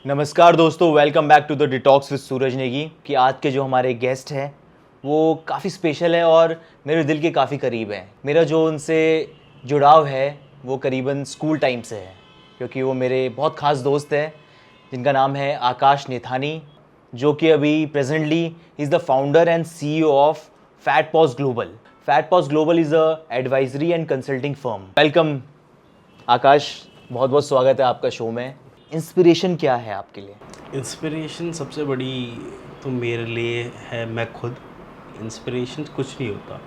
नमस्कार दोस्तों, welcome back to the detox with Suraj Negi. कि आज के जो हमारे गेस्ट हैं वो काफ़ी स्पेशल है और मेरे दिल के काफ़ी करीब हैं। मेरा जो उनसे जुड़ाव है वो करीबन स्कूल टाइम से है, क्योंकि वो मेरे बहुत ख़ास दोस्त हैं जिनका नाम है आकाश नेथानी, जो कि अभी presently is the founder and CEO of Fat Paws Global. Fat Paws Global is a advisory and consulting firm. Welcome Akash, बहुत बहुत स्वागत है आपका शो में। इंस्पिरेशन क्या है आपके लिए? इंस्पिरेशन सबसे बड़ी तो मेरे लिए है मैं खुद। इंस्पिरेशन कुछ नहीं होता।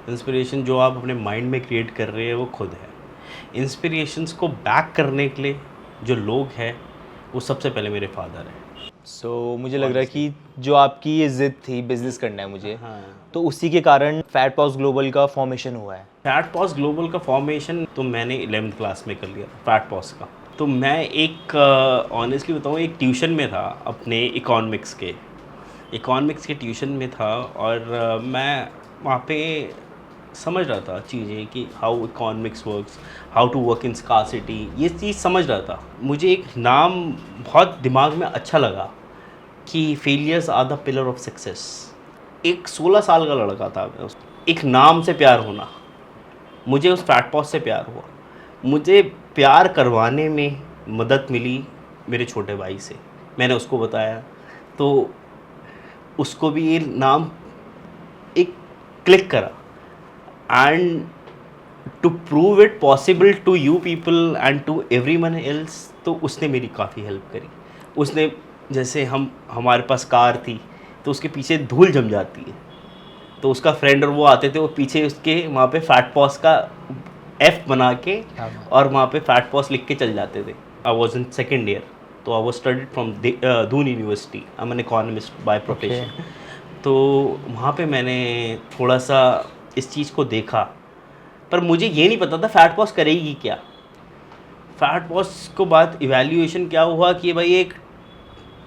इंस्पिरेशन जो आप अपने माइंड में क्रिएट कर रहे हैं वो खुद है। इंस्पिरेशंस को बैक करने के लिए जो लोग हैं वो सबसे पहले मेरे फादर हैं। मुझे लग रहा है कि जो आपकी ये ज़िद थी बिज़नेस करना है मुझे, हाँ, तो उसी के कारण फैट पॉज ग्लोबल का फॉर्मेशन हुआ है। फैट पॉज ग्लोबल का फॉर्मेशन तो मैंने 11th क्लास में कर लिया फैट पॉज का। तो मैं एक ऑनेस्टली बताऊँ, एक ट्यूशन में था अपने इकोनॉमिक्स के ट्यूशन में था और मैं वहाँ पे समझ रहा था चीज़ें कि how economics works, how to work in scarcity, ये चीज़ समझ रहा था। मुझे एक नाम बहुत दिमाग में अच्छा लगा कि failures are the pillar of success. एक 16 साल का लड़का था मैं, एक नाम से प्यार होना, मुझे उस फैट पॉज से प्यार हुआ। मुझे प्यार करवाने में मदद मिली मेरे छोटे भाई से। मैंने उसको बताया तो उसको भी ये नाम एक क्लिक करा। And to prove it possible to you people and to everyone else, तो उसने मेरी काफ़ी हेल्प करी। उसने, जैसे हमारे पास कार थी तो उसके पीछे धूल जम जाती है, तो उसका फ्रेंड और वो आते थे, वो पीछे उसके वहाँ पे फैट पॉस का एफ बना के और वहाँ पे फैट पॉस लिख के चल जाते थे। I was in second year, तो I was studied from Doon university. I am an economist by profession. तो वहाँ पे मैंने थोड़ा सा इस चीज़ को देखा, पर मुझे ये नहीं पता था फैट पॉस करेगी क्या। फैट पॉस को बाद इवैल्यूएशन क्या हुआ कि भाई एक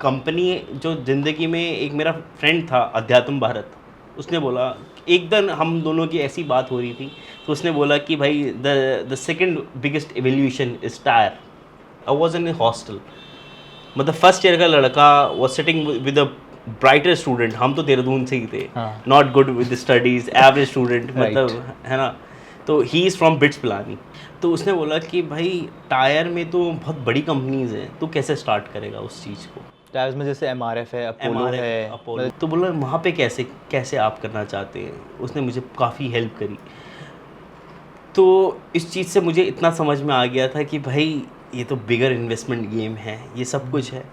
कंपनी, जो ज़िंदगी में एक मेरा फ्रेंड था अध्यात्म भारत, उसने बोला, एक दिन हम दोनों की ऐसी बात हो रही थी, तो उसने बोला कि भाई the second biggest evolution is tyre. I was in A hostel, मतलब फर्स्ट ईयर का लड़का was sitting with a brighter student. हम तो देहरादून से ही थे, not good with studies, average student, मतलब है ना। तो he is from bits Pilani. तो उसने बोला कि भाई टायर में तो बहुत बड़ी कंपनीज हैं, तो कैसे स्टार्ट करेगा उस चीज़ को। टायर्स में जैसे एमआरएफ है, अपोलो MRF, है, अपोलो, तो बोला वहाँ पे कैसे कैसे आप करना चाहते हैं। उसने मुझे काफ़ी हेल्प करी। तो इस चीज़ से मुझे इतना समझ में आ गया था कि भाई ये तो बिगर इन्वेस्टमेंट गेम है, ये सब कुछ है।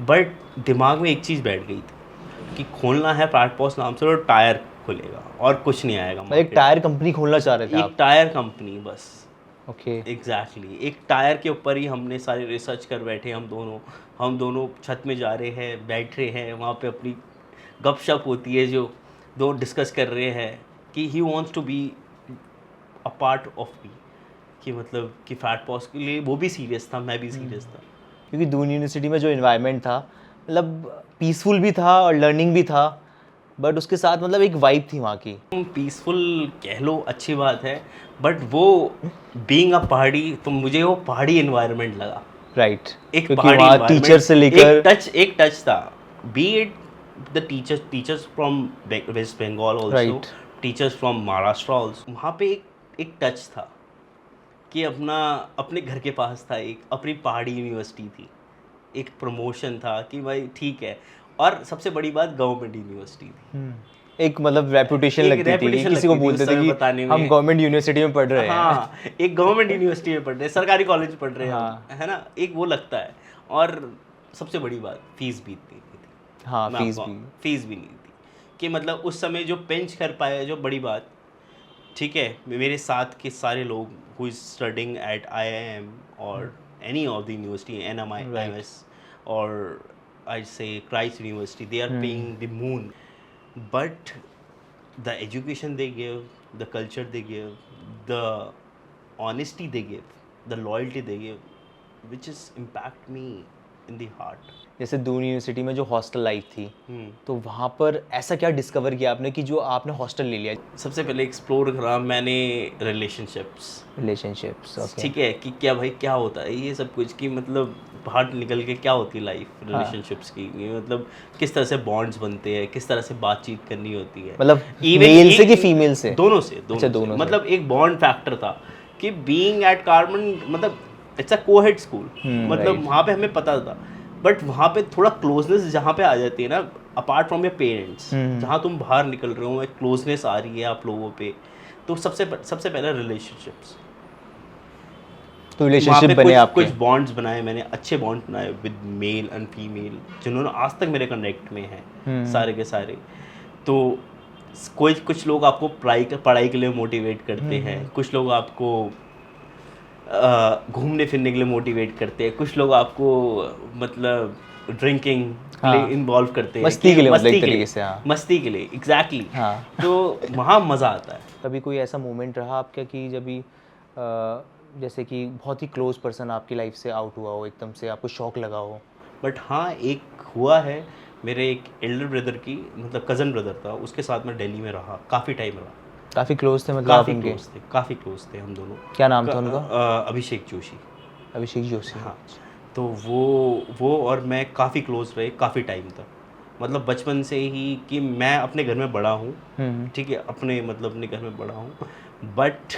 बट दिमाग में एक चीज़ बैठ गई थी कि खोलना है फैट पॉस नाम से, और टायर खुलेगा और कुछ नहीं आएगा एक मार्केट। टायर कंपनी खोलना चाह रहे थे एक आप? टायर कंपनी बस। ओके। एग्जैक्टली एक टायर के ऊपर ही हमने सारे रिसर्च कर बैठे। हम दोनों छत में जा रहे हैं, बैठ रहे हैं, वहाँ पे अपनी गपशप होती है, जो दो डिस्कस कर रहे हैं कि he wants to be a part of me, कि मतलब कि फैट पॉस के लिए वो भी सीरियस था, मैं भी सीरियस था। क्योंकि दून यूनिवर्सिटी में जो इन्वायरमेंट था, मतलब पीसफुल भी था और लर्निंग भी था, बट उसके साथ मतलब एक वाइब थी वहाँ की। पीसफुल कह लो, अच्छी बात है, बट वो बीइंग अ पहाड़ी, तो मुझे वो पहाड़ी इन्वायरमेंट लगा। राइट, एक क्योंकि पहाड़ी वहाँ टीचर इन्वायरमेंट, से लेकर एक टच था। Be it the teachers from West Bengal also, right. Teachers from Maharashtra also. वहाँ पे एक टच था कि अपने घर के पास था, एक अपनी पहाड़ी यूनिवर्सिटी थी, एक प्रमोशन था कि भाई ठीक है। और सबसे बड़ी बात, गवर्नमेंट यूनिवर्सिटी थी। एक मतलब रेपुटेशन एक लगती थी कि रेपुटेशन किसी को लगती थी उस बोलते थे समय कि बताने हम में। गवर्नमेंट यूनिवर्सिटी में पढ़ रहे हैं। हाँ, एक गवर्नमेंट यूनिवर्सिटी में पढ़ रहे हैं, सरकारी कॉलेज पढ़ रहे हैं हम, हाँ है ना, एक वो लगता है। और सबसे बड़ी बात, फीस भी इतनी नहीं थी। हाँ, मैं फीस आपको, भी। फीस भी नहीं थी कि मतलब उस समय जो पेंच कर पाए, जो बड़ी बात। ठीक है, मेरे साथ के सारे लोग who is studying at IIM और any of the university, right. NMIMS और I say Christ University, they are paying the moon. But the education they give, the culture they give, the honesty they give, the loyalty they give, which is impact me in the heart. जैसे Doon university में जो hostel life थी, तो वहाँ पर ऐसा क्या discover किया आपने कि जो आपने हॉस्टल ले लिया? सबसे पहले एक्सप्लोर करा मैंने रिलेशनशिप्स। ओके। ठीक है कि क्या भाई क्या होता है ये सब कुछ, कि मतलब बाहर निकल के क्या होती है लाइफ रिलेशनशिप्स की, ये मतलब किस तरह से बॉन्ड्स बनते हैं, किस तरह से बातचीत करनी होती है, मतलब Even मेल से एक- कि फीमेल से? दोनों से अच्छा, दोनों से। मतलब एक बॉन्ड फैक्टर था कि बीइंग एट कार्बन, मतलब इट्स अ कोहेड स्कूल, मतलब right. वहाँ पे हमें पता था, बट वहाँ पे थोड़ा क्लोजनेस जहाँ पे आ जाती है ना, अपार्ट फ्रॉम योर पेरेंट्स, जहाँ तुम बाहर निकल रहे हो, एक क्लोजनेस आ रही है आप लोगों पे, तो सबसे पहले रिलेशनशिप्स। तो वहाँ रिलेशनशिप पे बने कुछ आपके? कुछ बॉन्ड्स बनाए मैंने, अच्छे बॉन्ड बनाए विद मेल एंड फीमेल, जिन्होंने आज तक मेरे कनेक्ट में हैं सारे के सारे। तो कोई कुछ लोग आपको पढ़ाई के लिए मोटिवेट करते हैं, कुछ लोग आपको घूमने फिरने के लिए मोटिवेट करते हैं, कुछ लोग आपको मतलब ड्रिंकिंग के लिए इन्वॉल्व करते हैं, मस्ती के लिए, मतलब एक मस्ती के तरीके लिए, से। हाँ, मस्ती के लिए, एग्जैक्टली। हाँ। तो वहाँ मज़ा आता है। कभी कोई ऐसा मोमेंट रहा आपका कि जब भी जैसे कि बहुत ही क्लोज पर्सन आपकी लाइफ से आउट हुआ हो, एकदम से आपको शॉक लगा हो? बट हाँ, एक हुआ है, मेरे एक एल्डर ब्रदर की, मतलब कज़न ब्रदर था, उसके साथ मैं दिल्ली में रहा, काफ़ी टाइम रहा। काफ़ी क्लोज थे मतलब आप उनके? काफ़ी क्लोज थे हम दोनों। क्या नाम था उनका? अभिषेक जोशी। अभिषेक जोशी। हाँ, तो वो और मैं काफ़ी क्लोज रहे काफ़ी टाइम तक, मतलब बचपन से ही, कि मैं अपने घर में बड़ा हूँ, ठीक है, अपने मतलब अपने घर में बड़ा हूँ, बट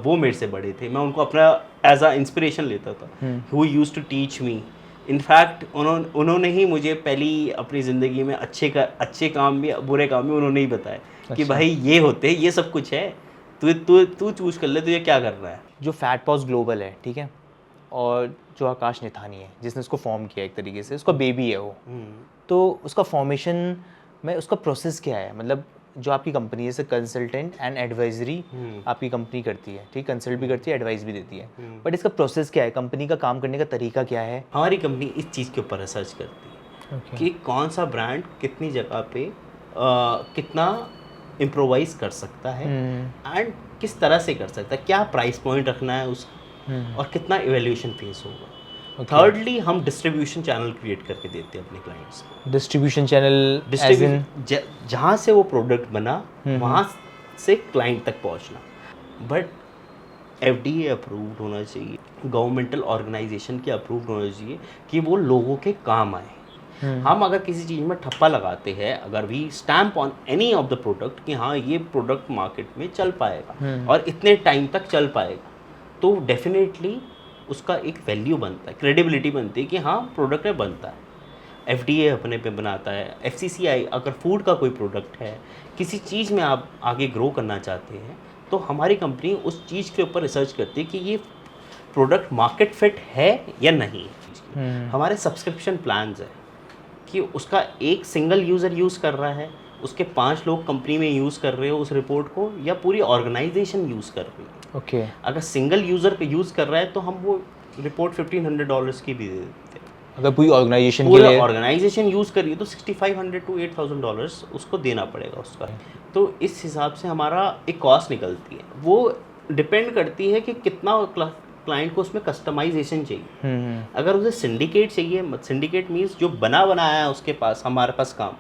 वो मेरे से बड़े थे, मैं उनको अपना एज अ इंस्पिरेशन लेता था। Who used to teach me, in fact उन्होंने ही मुझे पहली अपनी ज़िंदगी में अच्छे काम भी बुरे काम भी उन्होंने ही बताया कि भाई ये होते, ये सब कुछ है, तू चूज कर ले तुझे क्या करना है। जो फैट पॉज ग्लोबल है, ठीक है, और जो आकाश निथानी है जिसने उसको फॉर्म किया, एक तरीके से उसका बेबी है वो, तो उसका फॉर्मेशन में उसका प्रोसेस क्या है? मतलब जो आपकी कंपनी है, जैसे कंसल्टेंट एंड एडवाइजरी आपकी कंपनी करती है, ठीक, कंसल्ट भी करती है, एडवाइस भी देती है, बट इसका प्रोसेस क्या है? कंपनी का काम करने का तरीका क्या है? हमारी कंपनी इस चीज़ के ऊपर रिसर्च करती है कि कौन सा ब्रांड कितनी जगह पे कितना इम्प्रोवाइज कर सकता है, एंड किस तरह से कर सकता है, क्या प्राइस पॉइंट रखना है उसका, और कितना इवैल्यूएशन फेस होगा। थर्डली, हम डिस्ट्रीब्यूशन चैनल क्रिएट करके देते हैं अपने क्लाइंट्स को। Distribution channel as in? जहाँ से वो प्रोडक्ट बना वहाँ से क्लाइंट तक पहुँचना, बट FDA अप्रूव्ड होना चाहिए, गवर्नमेंटल ऑर्गेनाइजेशन के अप्रूव्ड होना चाहिए, कि वो लोगों के काम आए। हम अगर किसी चीज़ में ठप्पा लगाते हैं, अगर we stamp on any of the product कि हाँ ये प्रोडक्ट मार्केट में चल पाएगा और इतने टाइम तक चल पाएगा, तो डेफिनेटली उसका एक वैल्यू बनता है, क्रेडिबिलिटी बनती है कि हाँ प्रोडक्ट में बनता है। FDA अपने पे बनाता है, FCCI, अगर फूड का कोई प्रोडक्ट है, किसी चीज़ में आप आगे ग्रो करना चाहते हैं, तो हमारी कंपनी उस चीज़ के ऊपर रिसर्च करती है कि ये प्रोडक्ट मार्केट फिट है या नहीं। हमारे सब्सक्रिप्शन प्लान्स है कि उसका एक सिंगल यूज़र यूज़ कर रहा है, उसके 5 लोग कंपनी में यूज़ कर रहे हो उस रिपोर्ट को, या पूरी ऑर्गेनाइजेशन यूज़ कर रही है। ओके। अगर सिंगल यूज़र पे यूज़ कर रहा है तो हम वो रिपोर्ट $1,500 की भी दे देते हैं। अगर पूरी ऑर्गेनाइजेशन के पूरा लिए ऑर्गेनाइजेशन यूज़ करिए तो $6,500 to $8,000 उसको देना पड़ेगा उसका। तो इस हिसाब से हमारा एक कॉस्ट निकलती है, वो डिपेंड करती है कि कितना क्लाइंट को उसमें कस्टमाइजेशन चाहिए। अगर उसे सिंडिकेट चाहिए, सिंडिकेट मीन्स जो बना बनाया है उसके पास, हमारे पास काम,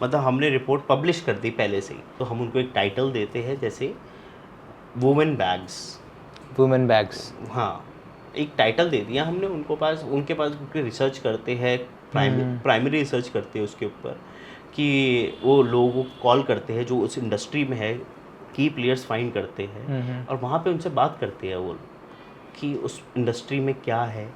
मतलब हमने रिपोर्ट पब्लिश कर दी पहले से ही, तो हम उनको एक टाइटल देते हैं, जैसे वुमेन बैग्स। हाँ, एक टाइटल दे दिया हमने उनको पास, उनके पास रिसर्च करते हैं, प्राइमरी रिसर्च करते हैं उसके ऊपर, कि वो लोगों को कॉल करते हैं जो उस इंडस्ट्री में है, की प्लेयर्स फाइंड करते हैं, और वहाँ पे उनसे बात करते हैं वो कि उस इंडस्ट्री में क्या है,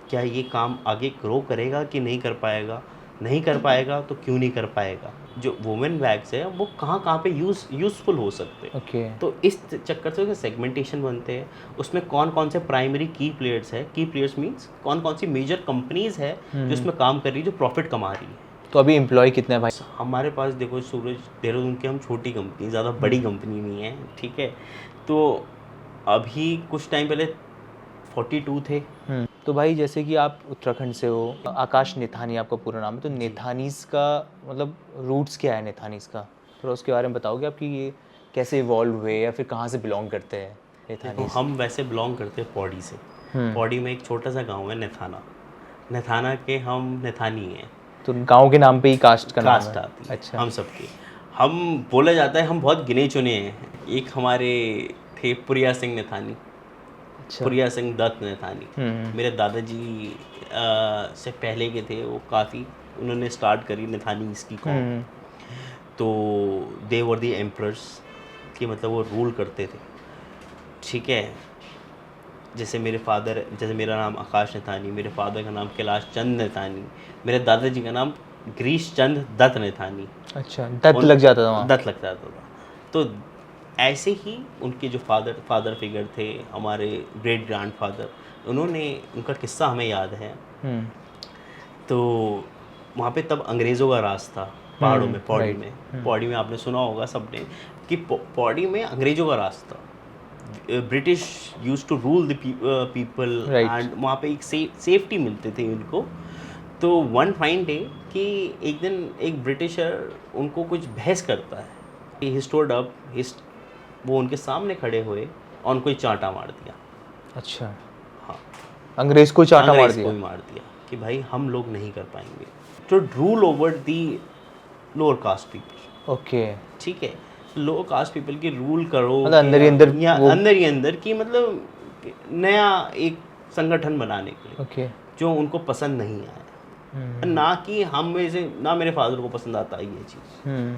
क्या ये काम आगे ग्रो करेगा कि नहीं कर पाएगा, नहीं कर पाएगा तो क्यों नहीं कर पाएगा, जो वुमेन बैग्स है वो कहाँ पे यूज़फुल हो सकते हैं। ओके। तो इस चक्कर से सेगमेंटेशन बनते हैं, उसमें कौन कौन से प्राइमरी की प्लेयर्स है, की प्लेयर्स मीन्स कौन कौन सी मेजर कंपनीज है जो इसमें काम कर रही है, जो प्रॉफिट कमा रही है। तो अभी एम्प्लॉय कितने हैं भाई? हमारे पास देखो सूरज, देहरादून की हम छोटी कंपनी, ज़्यादा बड़ी कंपनी नहीं है, ठीक है, तो अभी कुछ टाइम पहले 42 थे। तो भाई जैसे कि आप उत्तराखंड से हो, आकाश निथानी आपका पूरा नाम है, तो निथानीस का मतलब रूट्स क्या है निथानीस का? थोड़ा उसके बारे में बताओगे आप कि ये कैसे इवॉल्व हुए या फिर कहाँ से बिलोंग करते हैं देखो, निथानीस? हम वैसे बिलोंग करते हैं पौड़ी से। पौड़ी में एक छोटा सा गांव है निथाना, नथाना के हम नथानी हैं। तो गांव के नाम पे ही कास्ट का नाम कास्ट है। आती है अच्छा। हम सबकी। हम बोला जाता है हम बहुत गिने चुने हैं। एक हमारे थे पुरिया सिंह नथानी, अच्छा। पुरिया सिंह दत्त नथानी। हम्म। मेरे दादाजी से पहले के थे वो काफ़ी, उन्होंने स्टार्ट करी नथानी इसकी कौम। हम्म। तो दे वर दी एम्प्रर्स, कि मतलब वो रूल करते थे, ठीक है। जैसे मेरे फादर, जैसे मेरा नाम आकाश नथानी, मेरे फादर का नाम कैलाश चंद नथानी, मेरे दादाजी का नाम गिरीश चंद दत्त नथानी। अच्छा, दत्त लग जाता था वहाँ। दत्त लग जाता था। तो ऐसे ही उनके जो फादर फिगर थे, हमारे ग्रेट ग्रैंडफादर, उन्होंने, उनका किस्सा हमें याद है। हम्म। तो वहाँ पे तब अंग्रेज़ों का राज था पहाड़ों में, पौड़ी राइट। में। पौड़ी में आपने सुना होगा सबने कि पौड़ी में अंग्रेज़ों का राज था। British use to rule the people, Right. And वहाँ पे एक सेफ्टी मिलते थे उनको। तो वन फाइन डे कि एक दिन एक ब्रिटिशर उनको कुछ बहस करता है, ही स्टोड अप, वो उनके सामने खड़े हुए और उनको ही चांटा मार दिया। अच्छा, हाँ, अंग्रेज को चांटा मार अंग्रेज को दिया। ही मार दिया कि भाई हम लोग नहीं कर पाएंगे तो rule over the lower caste people. Okay. ठीक है, लोअर कास्ट पीपल की रूल करो, मतलब अंदर ही अंदर या वो- अंदर ही अंदर की, मतलब नया एक संगठन बनाने के लिए, ओके। जो उनको पसंद नहीं आया। ना कि हम में से, ना मेरे फादर को पसंद आता है ये चीज़।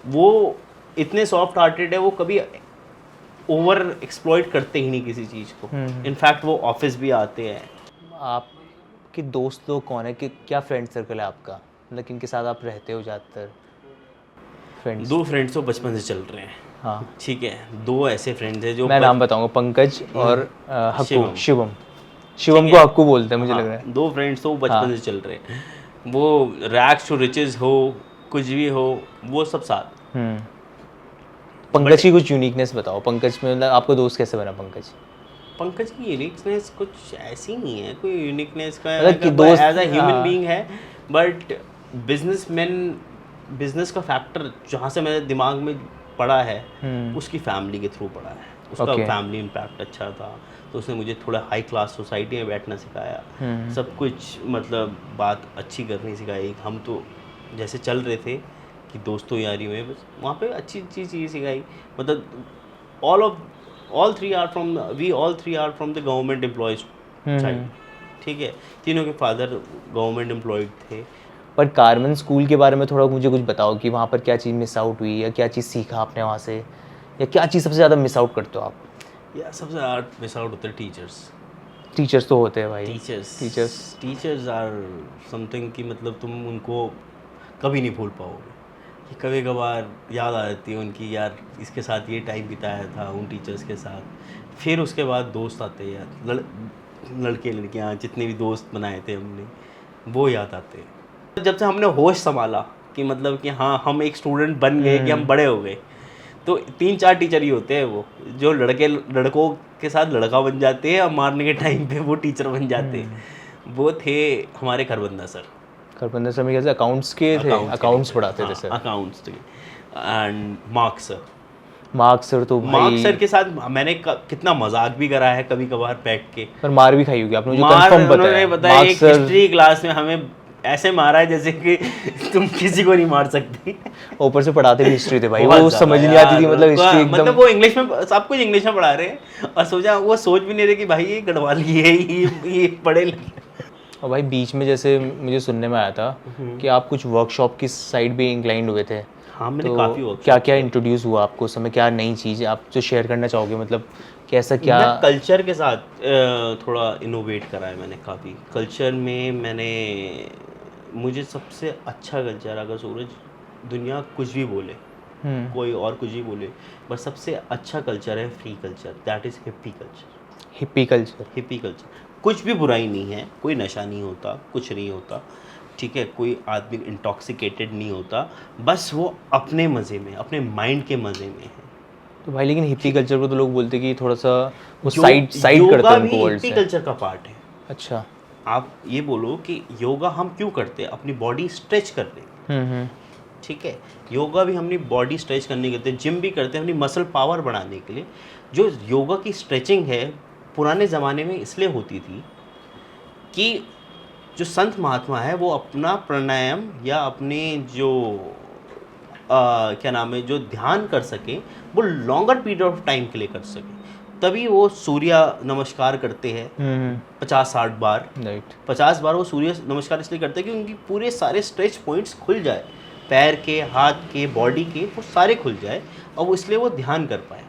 वो इतने सॉफ्ट हार्टेड है, वो कभी ओवर एक्सप्लॉइट करते ही नहीं किसी चीज़ को। इनफैक्ट वो ऑफिस भी आते हैं। आपके दोस्त लोग कौन है, कि क्या फ्रेंड सर्कल है आपका, मतलब किनके साथ आप रहते हो ज़्यादातर? फ्रेंड्स। 2 फ्रेंड्स तो बचपन से चल रहे हैं, हाँ, ठीक है। 2 ऐसे फ्रेंड्स हैं जो मैं नाम बताऊंगा, पंकज और हक्कू, शिवम। शिवम। शिवम ठीक को है। हक्कू बोलते हैं, मुझे हाँ, लग रहा है। 2 फ्रेंड्स तो बचपन हाँ। से चल रहे हैं। वो रैग्स टू रिचेस हो, कुछ भी हो, वो सब साथ। पंकज की कुछ यूनिकनेस बताओ। पंकज में मतलब आपको दोस्त कैसे बना पंकज? पंकज की यूनिकनेस कुछ ऐसी नहीं है, कोई यूनिकनेस का मतलब कि दोस्त- एज अ ह्यूमन हाँ। बीइंग है। बट बिजनेसमैन, बिजनेस का फैक्टर जहाँ से मेरे दिमाग में पड़ा है, उसकी फैमिली के थ्रू पड़ा है। उसका Okay. फैमिली इम्पैक्ट अच्छा था, तो उसने मुझे थोड़ा हाई क्लास सोसाइटी में बैठना सिखाया। सब कुछ मतलब बात अच्छी करनी सिखाई। हम तो जैसे चल रहे थे कि दोस्तों यारी में, बस वहाँ पे अच्छी अच्छी चीज़ सिखाई। मतलब all three are from the government employees child, ठीक है। तीनों के फादर गवर्नमेंट एम्प्लॉयड थे। पर कारमेन स्कूल के बारे में थोड़ा मुझे कुछ बताओ कि वहाँ पर क्या चीज़ मिस आउट हुई, या क्या चीज़ सीखा आपने वहाँ से, या क्या चीज़ सबसे ज़्यादा मिस आउट करते हो आप? या सबसे ज़्यादा मिस आउट होते हैं टीचर्स। टीचर्स तो होते हैं भाई। टीचर्स आर समथिंग कि मतलब तुम उनको कभी नहीं भूल पाओगे। कि कभी कभार याद आ जाती है उनकी, यार इसके साथ ये टाइम बिताया था उन टीचर्स के साथ। फिर उसके बाद दोस्त आते हैं यार, लड़के लड़कियाँ जितने भी दोस्त बनाए थे हमने, वो याद आते हैं। जब से हमने होश संभाला कि मतलब कि हाँ हम एक स्टूडेंट बन गए, कि हम बड़े हो गए, तो 3-4 टीचर ही होते हैं वो, जो लड़कों के साथ लड़का बन जाते हैं और मारने के टाइम पे वो टीचर बन जाते हैं। वो थे हमारे खरबंदा सर। खरबंदा सर में कैसे अकाउंट्स के थे, अकाउंट्स पढ़ाते थे सर। अकाउंट्स थे। And marks sir, marks sir तो मार्क्स भाई, सर के साथ मैंने कितना मजाक भी करा है कभी कभार बैठ के। पर मार भी खाई होगी आपने, मुझे मार कंफर्म पता उन्होंने है। बताया, मार्क्स एक सर हिस्ट्री क्लास में हमें ऐसे मारा है जैसे कि तुम किसी को नहीं मार सकती। ऊपर से पढ़ाते भी हिस्ट्री थे भाई, बहुत वो ज़्यादा समझ नहीं यार, आती थी, मतलब हिस्ट्री मतलब एकदम। वो इंग्लिश में, सब कुछ इंग्लिश में पढ़ा रहे हैं, और वो सोच भी नहीं रहे कि भाई ये गढ़वाली है, ये पढ़े लिखे। और भाई बीच में जैसे मुझे सुनने में आया था कि आप कुछ वर्कशॉप की साइड भी इंक्लाइंड हुए थे। हाँ, मैंने तो काफ़ी वर्कशॉप क्या क्या इंट्रोड्यूस हुआ आपको उस समय, क्या नई चीज़ आप जो शेयर करना चाहोगे, मतलब कैसा क्या? मैं कल्चर के साथ थोड़ा इनोवेट करा है मैंने काफ़ी। कल्चर में मैंने, मुझे सबसे अच्छा कल्चर, अगर सूरज दुनिया कुछ भी बोले, कोई और कुछ भी बोले, बस सबसे अच्छा कल्चर है free culture, that is hippie culture. Hippie culture. Hippie culture, कुछ भी बुराई नहीं है, कोई नशा नहीं होता, कुछ नहीं होता, ठीक है। कोई आदमी इंटॉक्सिकेटेड नहीं होता, बस वो अपने मज़े में, अपने माइंड के मज़े में है। तो भाई लेकिन हिप्पी कल्चर को तो लोग बोलते कि थोड़ा सा वो साइड करते योगा हैं भी उनको वर्ल्ड हिप्पी से। कल्चर का पार्ट है। अच्छा। आप ये बोलो कि योगा हम क्यों करते हैं, अपनी बॉडी स्ट्रेच करने, ठीक है। योगा भी हमने बॉडी स्ट्रेच करने के लिए, जिम भी करते हैं अपनी मसल पावर बढ़ाने के लिए। जो योगा की स्ट्रेचिंग है, पुराने ज़माने में इसलिए होती थी कि जो संत महात्मा है वो अपना प्राणायाम या अपने जो क्या नाम है जो ध्यान कर सके वो लॉन्गर पीरियड ऑफ टाइम के लिए कर सके, तभी वो सूर्य नमस्कार करते हैं 50-60 बार। राइट। 50 बार वो सूर्य नमस्कार इसलिए करते हैं कि उनकी पूरे सारे स्ट्रेच पॉइंट्स खुल जाए, पैर के, हाथ के, बॉडी के, वो सारे खुल जाए और वो इसलिए वो ध्यान कर पाए।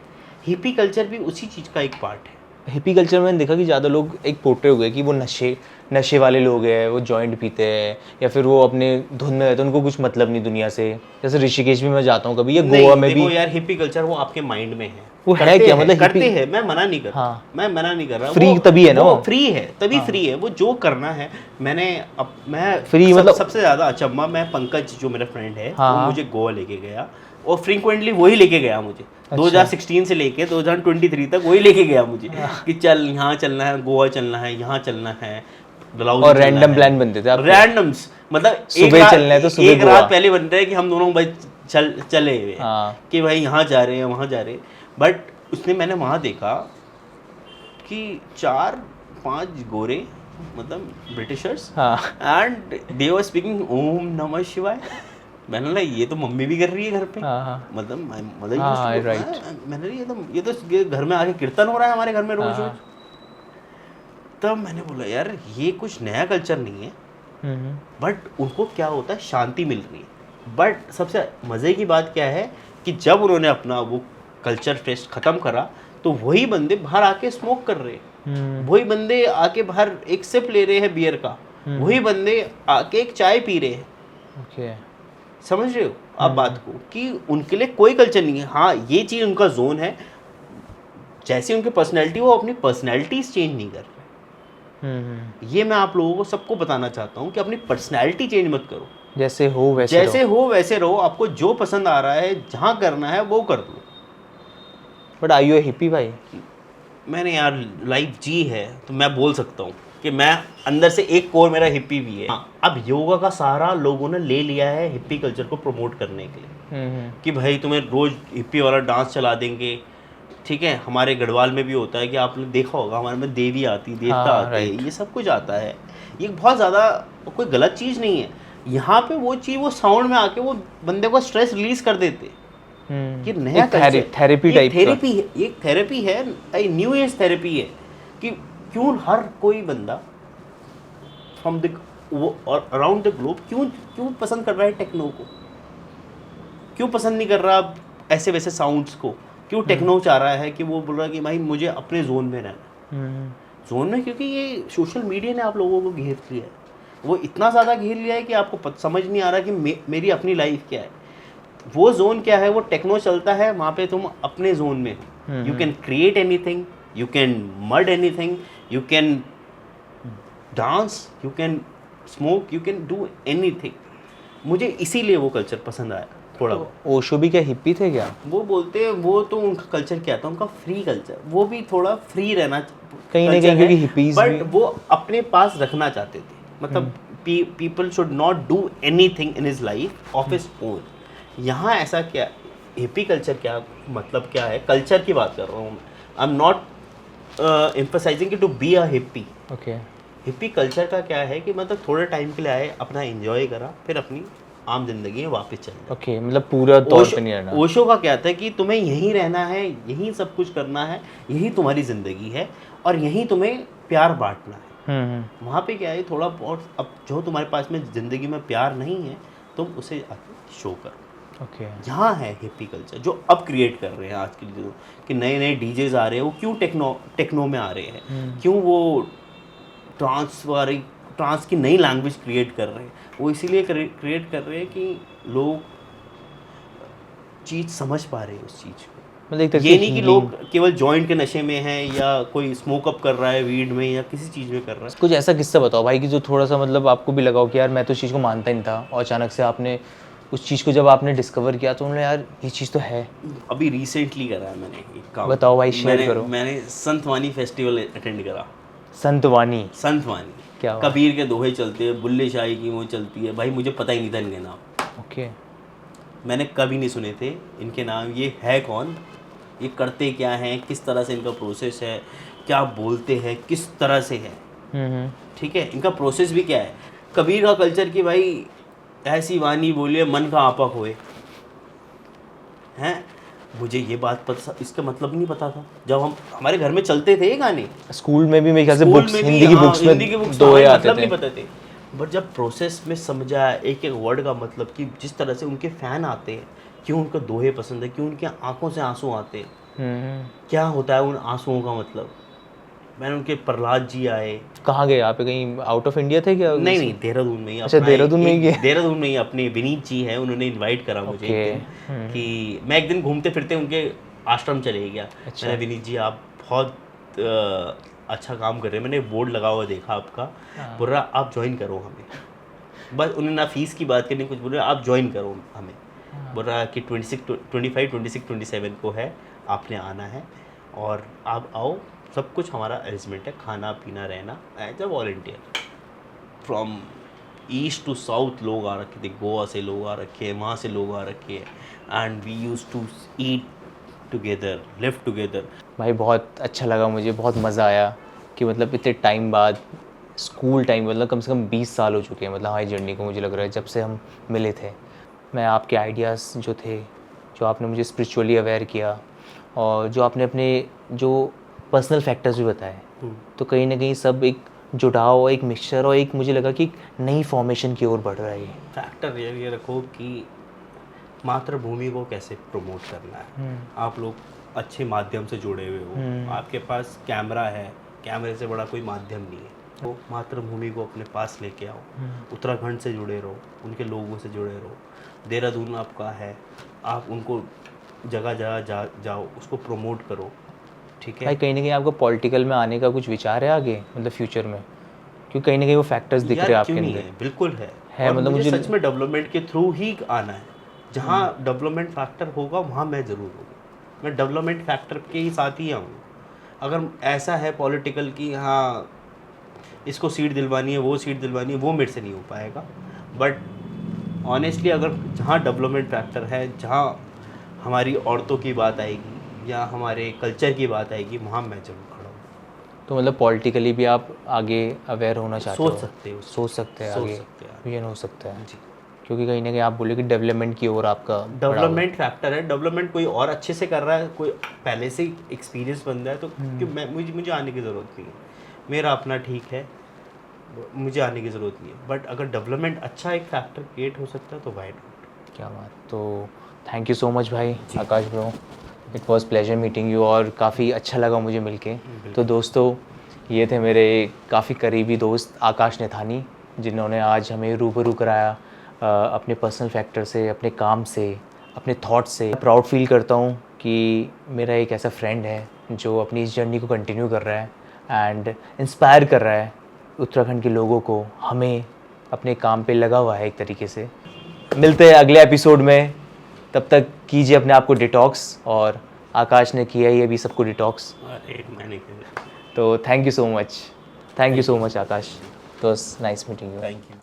हिप्पी कल्चर भी उसी चीज़ का एक पार्ट है। हिप्पी कल्चर में मैंने देखा कि ज़्यादा लोग एक पोर्ट्रे हो गए कि वो नशे वाले लोग हैं, वो जॉइंट पीते हैं या फिर वो अपने धुन में रहते हैं, उनको कुछ मतलब नहीं दुनिया से। जैसे ऋषिकेश भी मैं जाता हूँ कभी, या गोवा में भी। यार हिप्पी कल्चर वो आपके माइंड में है, वो है क्या मतलब करते हैं, मैं मना नहीं कर रहा। हाँ। मैं मना नहीं कर रहा। फ्री तभी है ना, वो फ्री है तभी फ्री है, वो जो करना है। मैं फ्री मतलब सबसे ज़्यादा अचंभा मैं पंकज जो मेरा फ्रेंड है हाँ, वो मुझे गोवा लेके गया और फ्रीक्वेंटली वही लेके गया मुझे। 2016 से लेके 2023 तक वही लेके गया मुझे कि चल यहाँ चलना है, गोवा चलना है, यहाँ चलना है, और रैंडम प्लान बनते थे आपके? रैंडम्स मतलब सुबह चलना है तो सुबह एक रात पहले बनता है कि हम दोनों भाई चले हुए हाँ। कि भाई यहाँ जा रहे हैं वहाँ जा रहे हैं। बट मैंने वहाँ देखा कि 4-5 गोरे मतलब Britishers and they were speaking Om नमः शिवाय। मैंने बोला ये तो मम्मी भी कर रही है घर पे, मतलब मैंने ये तो घर में आके कीर्तन हो रहा है हमारे घर में रोज रोज। तब मैंने बोला यार ये कुछ नया कल्चर नहीं है, बट उनको क्या होता है शांति मिल रही है। बट सबसे मज़े की बात क्या है कि जब उन्होंने अपना वो कल्चर फेस्ट ख़त्म करा तो वही बंदे बाहर आके स्मोक कर रहे हैं, वही बंदे आके बाहर एक सिप ले रहे हैं बियर का, वही बंदे आके एक चाय पी रहे हैं। समझ रहे हो आप बात को कि उनके लिए कोई कल्चर नहीं है। हाँ ये चीज़ उनका जोन है, जैसे उनकी पर्सनैलिटी वो अपनी पर्सनैलिटीज चेंज नहीं कर रहे। ये मैं आप लोगों को सबको बताना चाहता हूँ कि अपनी पर्सनैलिटी चेंज मत करो, जैसे हो वैसे रहो। आपको जो पसंद आ रहा है जहाँ करना है वो कर लो। But are you a hippie भाई? मैंने यार लाइफ जी है तो मैं बोल सकता हूँ कि मैं अंदर से एक कोर मेरा हिप्पी भी है। अब योगा का सहारा लोगों ने ले लिया है हिप्पी कल्चर को प्रमोट करने के लिए कि भाई तुम्हें रोज हिप्पी वाला डांस चला देंगे। ठीक है, हमारे गढ़वाल में भी होता है कि आपने देखा होगा, हमारे में देवी आती, देवता आते हैं, ये सब कुछ आता है। ये बहुत ज़्यादा कोई गलत चीज़ नहीं है। यहाँ पे वो चीज़ वो साउंड में आके वो बंदे को स्ट्रेस रिलीज कर देते कि नया थेरेपी टाइप एक थेरेपी है, न्यू एज थेरेपी है कि क्यों हर कोई बंदा from the around the globe क्यों पसंद कर रहा है टेक्नो को, क्यों पसंद नहीं कर रहा ऐसे वैसे साउंड्स को, क्यों टेक्नो चाह रहा है कि वो बोल रहा है कि भाई मुझे अपने जोन में रहना जोन में, क्योंकि ये सोशल मीडिया ने आप लोगों को घेर लिया है। वो इतना ज़्यादा घेर लिया है कि आपको समझ नहीं आ रहा कि मेरी अपनी लाइफ क्या है, वो जोन क्या है। वो टेक्नो चलता है, वहाँ पे तुम अपने जोन में हो। You can create anything, you can murder anything, you can dance, you can smoke, you can do anything. मुझे इसीलिए वो कल्चर पसंद आया थोड़ा। ओशो भी क्या हिप्पी थे क्या? वो बोलते हैं वो तो उनका कल्चर क्या था, उनका फ्री कल्चर, वो भी थोड़ा फ्री रहना कहीं ना कहीं, क्योंकि हिप्पीज बट वो अपने पास रखना चाहते थे। मतलब people should not do anything in his life of his own. यहाँ ऐसा क्या हिप्पी कल्चर क्या मतलब क्या है, कल्चर की बात कर रहा हूँ। I am not emphasising to be a hippie. Okay, hippie culture का क्या है कि मतलब थोड़े टाइम के लिए आए, अपना एंजॉय करा, फिर अपनी आम जिंदगी में वापस चले गए। ओके, मतलब पूरा तौर पे नहीं रहना। ओशो का क्या था कि तुम्हें यहीं रहना है, यहीं सब कुछ करना है, यही तुम्हारी ज़िंदगी है और यहीं तुम्हें प्यार बांटना है। वहाँ पे क्या है थोड़ा बहुत, अब जो तुम्हारे पास में ज़िंदगी में प्यार नहीं है तुम उसे शो करो। ओके, यहाँ है हिप्पी कल्चर जो अब क्रिएट कर रहे हैं आज के लिए कि नए नए डीजेज आ रहे हैं। वो क्यों टेक्नो में आ रहे हैं, क्यों वो ट्रांस की नई लैंग्वेज क्रिएट कर रहे हैं। वो इसीलिए क्रिएट कर रहे हैं कि लोग चीज़ समझ पा रहे हैं उस चीज़ को। मतलब ये नहीं कि लोग केवल जॉइंट के नशे में हैं या कोई स्मोक अप कर रहा है वीड में या किसी चीज़ में कर रहा है। कुछ ऐसा किस्सा बताओ भाई कि जो थोड़ा सा मतलब आपको भी लगाओ कि यार मैं तो इस चीज़ को मानता ही नहीं था और अचानक से आपने उस चीज़ को जब आपने डिस्कवर किया तो उन्होंने यार ये चीज़ तो है। अभी रिसेंटली करा है मैंने एक काम। बताओ भाई, शेयर करो। मैंने संतवानी फेस्टिवल अटेंड करा। संतवानी क्या कबीर के दोहे चलते हैं, बुल्ले शाही की वो चलती है। भाई मुझे पता ही नहीं था इनके नाम। ओके, मैंने कभी नहीं सुने थे इनके नाम। ये है कौन, ये करते क्या हैं, किस तरह से इनका प्रोसेस है, क्या बोलते हैं, किस तरह से है। ठीक है, इनका प्रोसेस भी क्या है। कबीर का कल्चर कि भाई ऐसी वाणी बोलिए मन का आपा होए हैं। मुझे ये बात पता, इसका मतलब नहीं पता था जब हम हमारे घर में चलते थे ये गाने। स्कूल में भी मेरे ख्याल से स्कूल बुक्स, में भी, हिंदी की हाँ, बुक्स हिंदी की में बुक्स दोहे हमें आते मतलब थे। नहीं पता थे। बट जब प्रोसेस में समझा एक एक वर्ड का मतलब, कि जिस तरह से उनके फैन आते हैं, क्यों उनको दोहे पसंद है, क्यों उनकी आंखों से आंसू आते हैं, क्या होता है उन आंसुओं का मतलब। मैंने उनके प्रहलाद जी आए। कहाँ गए आप? कहीं आउट ऑफ इंडिया थे क्या? नहीं नहीं, देहरादून में ही। अच्छा, अपना देहरादून में ही गए। देहरादून में ही अपने विनीत जी हैं, उन्होंने इनवाइट करा मुझे एक दिन कि मैं एक दिन घूमते फिरते उनके आश्रम चले गया। मैंने विनीत जी आप बहुत अच्छा काम कर रहे हैं, मैंने बोर्ड लगा हुआ देखा आपका, बोल रहा आप ज्वाइन करो हमें। बस उन्होंने ना फीस की बात करनी, कुछ बोल रहे आप ज्वाइन करो हमें। बोल रहा कि 25, 26, 27 को है, आपने आना है और आप आओ, सब कुछ हमारा अरेंजमेंट है, खाना पीना रहना, as a volunteer. From east to south लोग आ रखे थे, गोवा से लोग आ रखे हैं, वहाँ से लोग आ रखे हैं, and we use to eat together, live together. भाई बहुत अच्छा लगा मुझे, बहुत मज़ा आया कि मतलब इतने टाइम बाद, स्कूल टाइम, मतलब कम से कम 20 साल हो चुके हैं मतलब हमारी जर्नी को, मुझे लग रहा है जब से हम मिले थे। मैं आपके आइडियाज़ जो थे, जो आपने मुझे स्पिरिचुअली अवेयर किया, और जो आपने अपने जो पर्सनल फैक्टर्स भी बताए, तो कहीं ना कहीं सब एक जुड़ाव, एक मिक्सचर, और एक मुझे लगा कि एक नई फॉर्मेशन की ओर बढ़ रहा है ये। फैक्टर ये रखो कि मातृभूमि को कैसे प्रमोट करना है। आप लोग अच्छे माध्यम से जुड़े हुए हो, आपके पास कैमरा है, कैमरे से बड़ा कोई माध्यम नहीं है। तो मातृभूमि को अपने पास लेके आओ, उत्तराखंड से जुड़े रहो, उनके लोगों से जुड़े रहो। देहरादून आपका है, आप उनको जगह जगह जाओ, उसको प्रमोट करो, ठीक है। भाई कहीं ना कहीं आपको पॉलिटिकल में आने का कुछ विचार है आगे, मतलब फ्यूचर में? क्योंकि कहीं ना कहीं वो फैक्टर्स दिख रहे हैं आपके अंदर। बिल्कुल है और मतलब मुझे मुझे सच में डेवलपमेंट के थ्रू ही आना है। जहाँ डेवलपमेंट फैक्टर होगा वहाँ मैं ज़रूर हूँ। मैं डेवलपमेंट फैक्टर के ही साथ ही आऊँ। अगर ऐसा है पॉलिटिकल कि हाँ इसको सीट दिलवानी है, वो सीट दिलवानी है, वो मेरे से नहीं हो पाएगा। बट ऑनेस्टली अगर जहाँ डेवलपमेंट फैक्टर है, जहाँ हमारी औरतों की बात आएगी या हमारे कल्चर की बात आएगी, वहाँ मैं जरूर खड़ा हूँ। तो मतलब पॉलिटिकली भी आप आगे अवेयर होना चाहते हो? सोच सकते हो, सोच सकते हैं आगे, विजन हो सकता है जी। क्योंकि कहीं ना कहीं आप बोले कि डेवलपमेंट की ओर आपका डेवलपमेंट फैक्टर है। डेवलपमेंट कोई और अच्छे से कर रहा है, कोई पहले से एक्सपीरियंस बन रहा है, तो कि मुझे आने की ज़रूरत नहीं है। मेरा अपना ठीक है, मुझे आने की ज़रूरत नहीं है। बट अगर डेवलपमेंट अच्छा एक फैक्टर क्रिएट हो सकता है तो वाई नॉट। क्या बात। तो थैंक यू सो मच भाई Akash bro, it was pleasure meeting you, और काफ़ी अच्छा लगा मुझे मिलके। तो दोस्तों, ये थे मेरे काफ़ी करीबी दोस्त आकाश नेथानी, जिन्होंने आज हमें रूबरू कराया अपने पर्सनल फैक्टर से, अपने काम से, अपने थॉट्स से। प्राउड फील करता हूँ कि मेरा एक ऐसा फ्रेंड है जो अपनी इस जर्नी को कंटिन्यू कर रहा है एंड इंस्पायर कर रहा है उत्तराखंड के लोगों को, हमें अपने काम पे लगा हुआ है एक तरीके से। मिलते हैं अगले एपिसोड में, तब तक कीजिए अपने आप को डिटॉक्स, और आकाश ने किया ही अभी सबको डिटॉक्स। तो थैंक यू सो मच, आकाश। तो nice meeting you. Thank you.